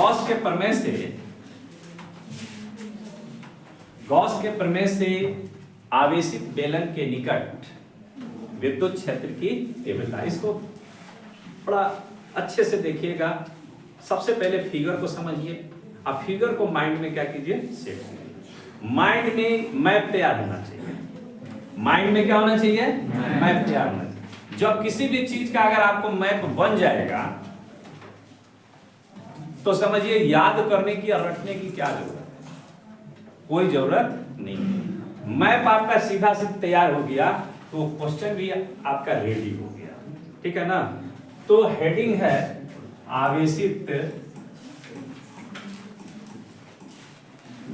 Gauss के प्रमेय से आवेशित बेलन के निकट विद्युत क्षेत्र की तीव्रता, इसको बड़ा अच्छे से देखिएगा। सबसे पहले फिगर को समझिए, अब फिगर को माइंड में क्या कीजिए, सेट कीजिए। माइंड में मैप तैयार होना चाहिए। माइंड में क्या होना चाहिए, मैप तैयार होना चाहिए। जब किसी भी चीज का अगर आपको मैप बन जाएगा तो समझिए याद करने की और रटने की क्या जरूरत है, कोई जरूरत नहीं है। मैप आपका सीधा सीधा तैयार हो गया तो क्वेश्चन भी आपका रेडी हो गया, ठीक है ना। तो हेडिंग है आवेशित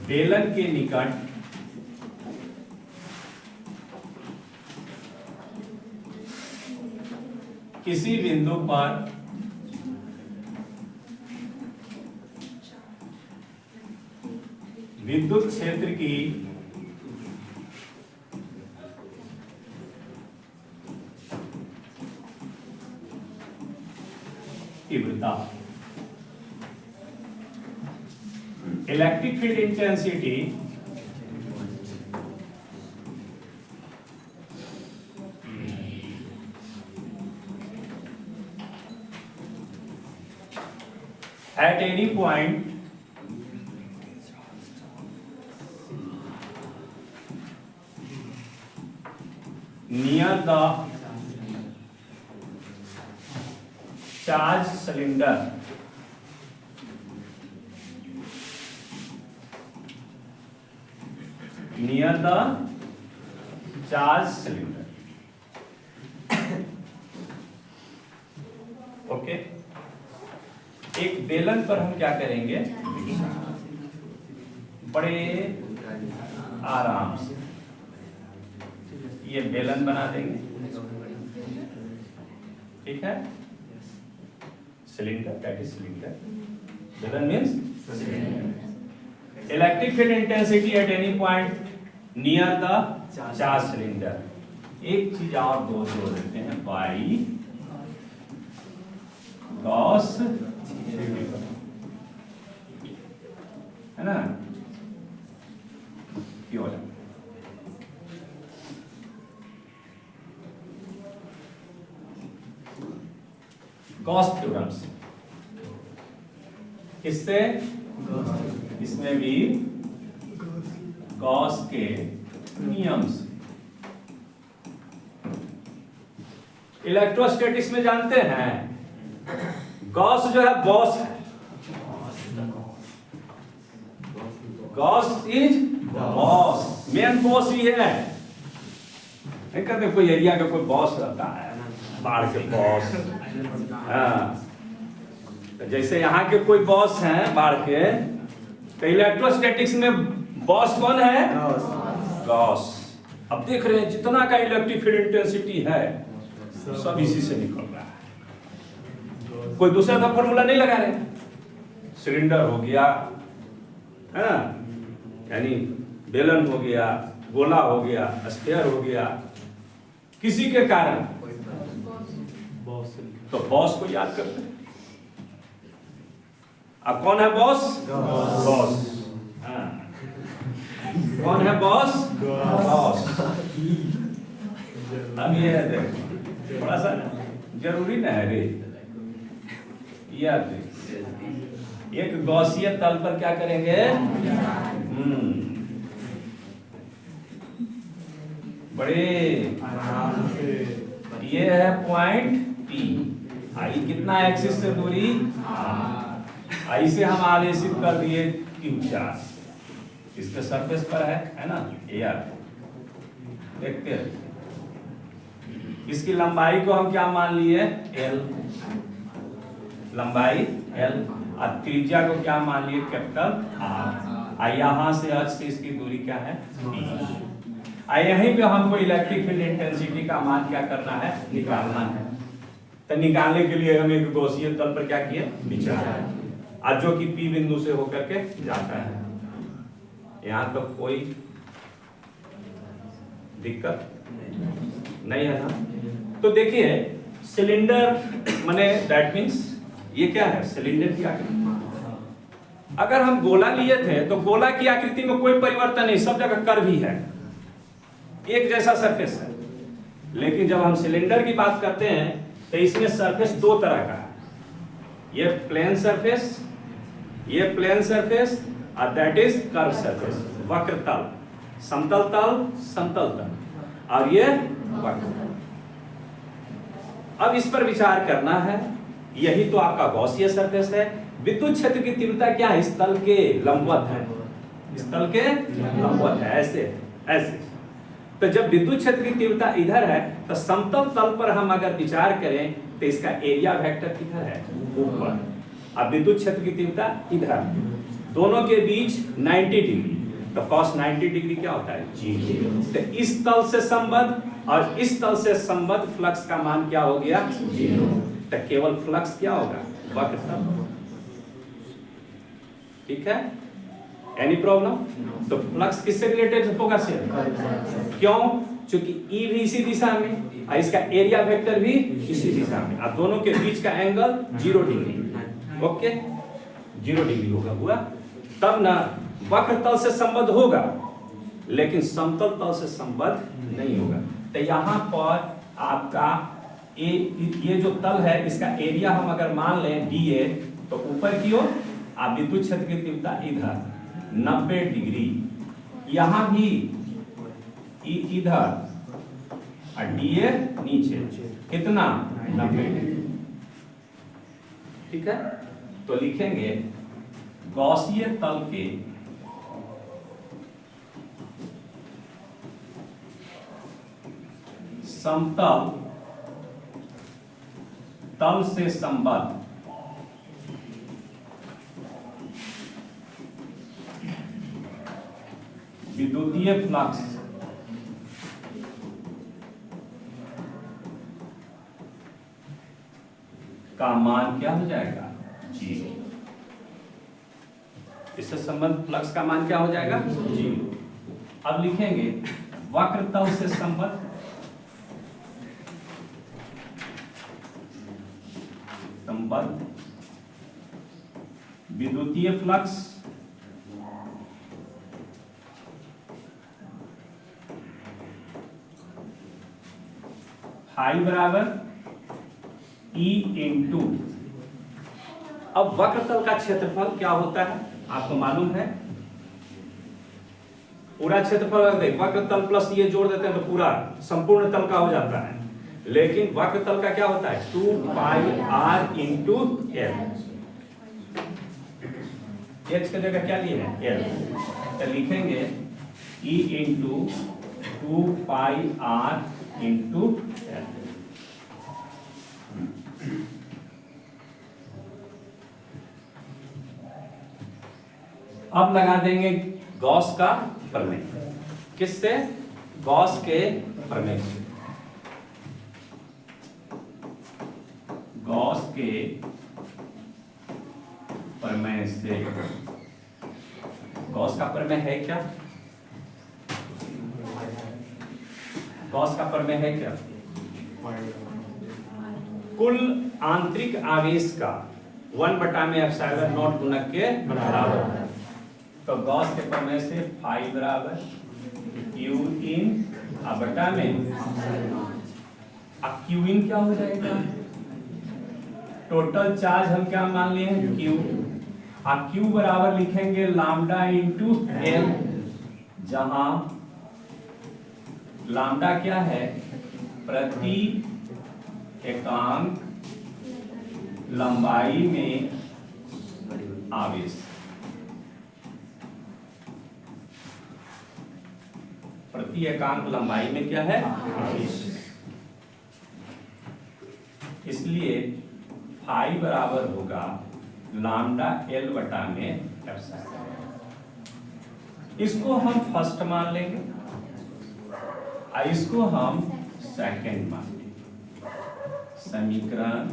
बेलन के निकट किसी बिंदु पर विद्युत क्षेत्र की तीव्रता, electric field intensity at any point near the charge cylinder near the charge cylinder, okay. एक बेलन पर हम क्या करेंगे, बड़े आराम से ये बेलन बना देंगे, ठीक है। सिलेंडर, दैट इज सिलेंडर, बेलन means electric field intensity at any point near the charge cylinder. एक चीज और दो जोड़ देते हैं, बाई गॉस, है ना, क्यों है गॉस थ्योरम्स, किससे, इसमें भी गॉस के नियम से। इलेक्ट्रोस्टैटिक्स में जानते हैं गॉस जो है बॉस है, boss is boss, main boss ही है। नहीं कहते कोई एरिया का कोई बॉस रहता है, बाढ़ के बॉस, हाँ। तो जैसे यहाँ के कोई बॉस हैं बाढ़ के, तो इलेक्ट्रोस्टैटिक्स में बॉस कौन है, गॉस। अब देख रहे हैं जितना का इलेक्ट्रिक फील्ड इंटेंसिटी है सब इसी से निकल रहा है, कोई दूसरा का फॉर्मूला नहीं लगा रहे। सिलेंडर हो गया, है ना, यानी बेलन हो गया, गोला हो गया, स्फीयर हो गया, किसी के कारण तो बॉस को याद करते हैं। अब कौन है बॉस, बॉस, हाँ। कौन है बॉस, बॉस। अब ये है देखो, बड़ा सा जरूरी ना है रे, याद एक गॉसियन तल पर क्या करेंगे, बड़े आराम से। ये है पॉइंट P, आई कितना एक्सिस से दूरी, आई से हम आवेशित कर दिए Q चार्ज, इसके सरफेस पर है ना, एयर। देखते हैं इसकी लंबाई को हम क्या मान लिए, L, लंबाई L, और त्रिज्या को क्या मान लिए, कैपिटल R। यहाँ से अर्थ से इसकी दूरी क्या है, D। यहीं पे हमको इलेक्ट्रिक फील्ड इंटेंसिटी का मान क्या करना है, निकालना है। तो निकालने के लिए हम एक गॉसियन तल पर क्या किए, विचार, आज जो कि P बिंदु से होकर के जाता है। यहाँ तो कोई दिक्कत नहीं है ना। तो देखिए सिलेंडर माने दैट मीन्स ये क्या है, सिलेंडर की आकृति, अगर हम गोला लिए थे तो गोला की आकृति में कोई परिवर्तन नहीं, सब जगह कर्व ही है, एक जैसा सरफेस है। लेकिन जब हम सिलेंडर की बात करते हैं तो इसमें सरफेस दो तरह का है, ये प्लेन सरफेस, ये प्लेन सरफेस, और दैट इज कर्व सरफेस, वक्र तल, समतल तल, समतल तल, और ये वक्र तल। अब इस पर विचार करना है, यही तो आपका गॉसियन सरफेस है। विद्युत क्षेत्र की तीव्रता क्या है? इस तल के लंबवत है, इस तल के लंबवत है, ऐसे ऐसे। तो जब विद्युत क्षेत्र की तीव्रता इधर है तो समतल तल पर हम अगर विचार करें तो इसका एरिया वेक्टर किधर है? ऊपर। अब विद्युत क्षेत्र की तीव्रता इधर, दोनों के बीच 90 डिग्री, तो cos 90 डिग्री क्या होता है? जीरो। तो इस तल से संबद्ध और इस तल से संबद्ध फ्लक्स का मान क्या हो गया? जीरो। तो केवल फ्लक्स क्या होगा? वक्र तल। ठीक है, एनी प्रॉब्लम? तो फ्लक्स किससे रिलेटेड होगा सर? क्यों? क्योंकि ई भी इसी दिशा में और इसका एरिया वेक्टर भी इसी दिशा में, और दोनों के बीच का एंगल 0 डिग्री। ओके, 0 डिग्री होगा, हुआ? तब ना वक्र तल से संबद्ध होगा, लेकिन समतल तल से संबद्ध नहीं होगा। तो यहाँ पर आपका ये जो तल है इसका एरिया हम अगर मान लें dA, तो ऊपर की ओर आप विद्युत क्षेत्र की तीव्रता इधर 90 डिग्री, यहां भी इधर और dA नीचे, कितना? 90 डिग्री। ठीक है, तो लिखेंगे गॉसियन तल के समतल तल से संबद्ध विद्युतीय फ्लक्स का मान क्या हो जाएगा? जीरो। इससे संबंध फ्लक्स का मान क्या हो जाएगा? जीरो। अब लिखेंगे वक्र तल से संबद्ध विद्युतीय फ्लक्स फाई बराबर E इंटू, अब वक्र तल का क्षेत्रफल क्या होता है आपको मालूम है? पूरा क्षेत्रफल देख, वक्र तल प्लस ये जोड़ देते हैं तो पूरा संपूर्ण तल का हो जाता है, लेकिन वक्र तल का क्या होता है? 2 पाई r इंटू एल। एच की जगह क्या लिए है? एल। तो लिखेंगे E इंटू 2 पाई r इंटू एल। अब लगा देंगे गॉस का प्रमेय। किससे? गॉस के प्रमेय से। गॉस के प्रमेय से। गॉस का प्रमेय है क्या? गॉस का प्रमेय है क्या? कुल आंतरिक आवेश का 1/ε0 गुणक के बराबर है। तो गॉस के प्रमेय से फाई बराबर क्यू इन बटा में, अब क्यू इन क्या हो जाएगा? टोटल चार्ज हम क्या मान लिए हैं? क्यू। अब क्यू बराबर लिखेंगे लैम्डा इंटू एल, जहां लैम्डा क्या है? प्रति एकांक लंबाई में आवेश। प्रति एकांक लंबाई में क्या है? आवेश। इसलिए फाई बराबर होगा लैम्डा एल बटा में एप्सिलॉन। इसको हम फर्स्ट मान लेंगे और इसको हम सेकंड मान लेंगे। समीकरण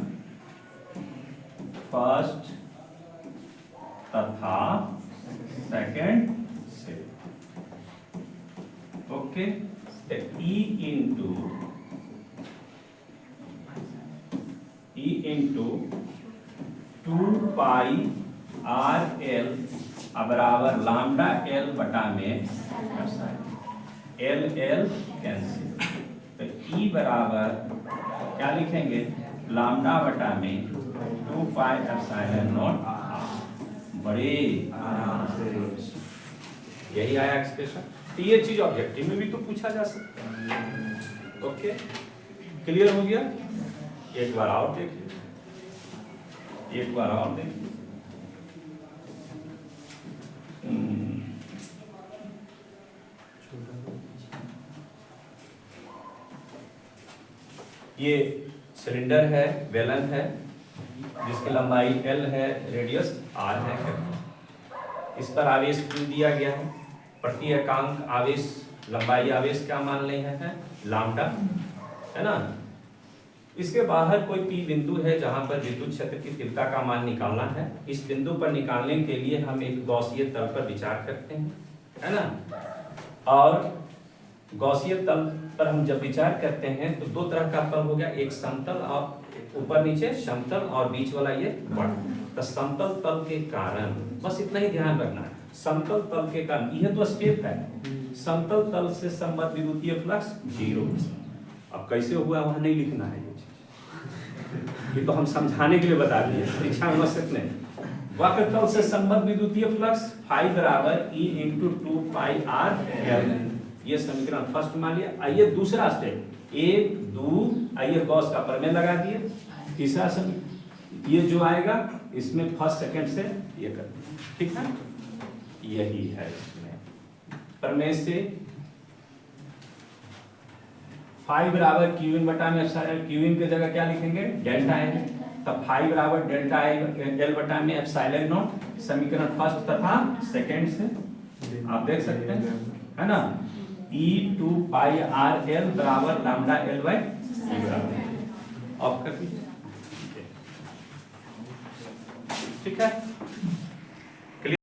फर्स्ट तथा सेकंड से। ओके, ई इंटू 2 पाई आर एल बराबर लैम्डा एल बटा में एल एल कैंसिल, तो ई बराबर क्या लिखेंगे, लैम्डा बटा में 2 पाई एप्सिलॉन नॉट बड़े आराम से। यही आया एक्सप्रेशन। तो ये चीज ऑब्जेक्टिव में भी तो पूछा जा सकता है। ओके, क्लियर हो गया? एक बार और देखिए, एक बार और देखिए। ये सिलेंडर है, बेलन है, जिसकी लंबाई L है, रेडियस R है। इस पर आवेश Q दिया गया है। प्रति एकांक आवेश, लंबाई आवेश क्या मान ले हैं, लैम्डा, है ना। इसके बाहर कोई P बिंदु है जहां पर विद्युत क्षेत्र की तीव्रता का मान निकालना है। इस बिंदु पर निकालने के लिए हम एक गॉसीय तल पर विचार करते हैं, है ना। और गॉसीय तल पर हम जब विचार करते हैं तो दो तरह का तल हो गया, एक समतल और ऊपर नीचे समतल, और बीच वाला ये वक्र। तो समतल तल के कारण, बस इतना ही ध्यान रखना है, समतल तल के कारण, यह तो स्टेप है, समतल तल से संबद्ध विद्युतीय फ्लक्स 0। अब कैसे हुआ वहां नहीं लिखना है, ये तो हम समझाने के लिए बता दिए, परीक्षा में मत नहीं। वक्र तल से संबद्ध विद्युतीय फ्लक्स फाई बराबर E × 2 पाई R L, ये समीकरण फर्स्ट मान लिया। आइए दूसरा स्टेप, 1 2, आइए गॉस का प्रमेय लगा दिए। तीसरा समीकरण ये जो आएगा इसमें फर्स्ट सेकंड से ये कर दिए, ठीक है। यही है इसमें प्रमेय से फाई बराबर क्यूइन बटा में एप्सिलॉन, क्यूइन की जगह क्या लिखेंगे, डेल्टा एल। तब फाई बराबर डेल्टा एल बटा में एप्सिलॉन नॉट, समीकरण फर्स्ट तथा सेकंड से आप देख सकते हैं, है ना। E2 पाई आर एल बराबर लैम्डा एल बाई ई बराबर, ऑफ कर दीजिए, ठीक है।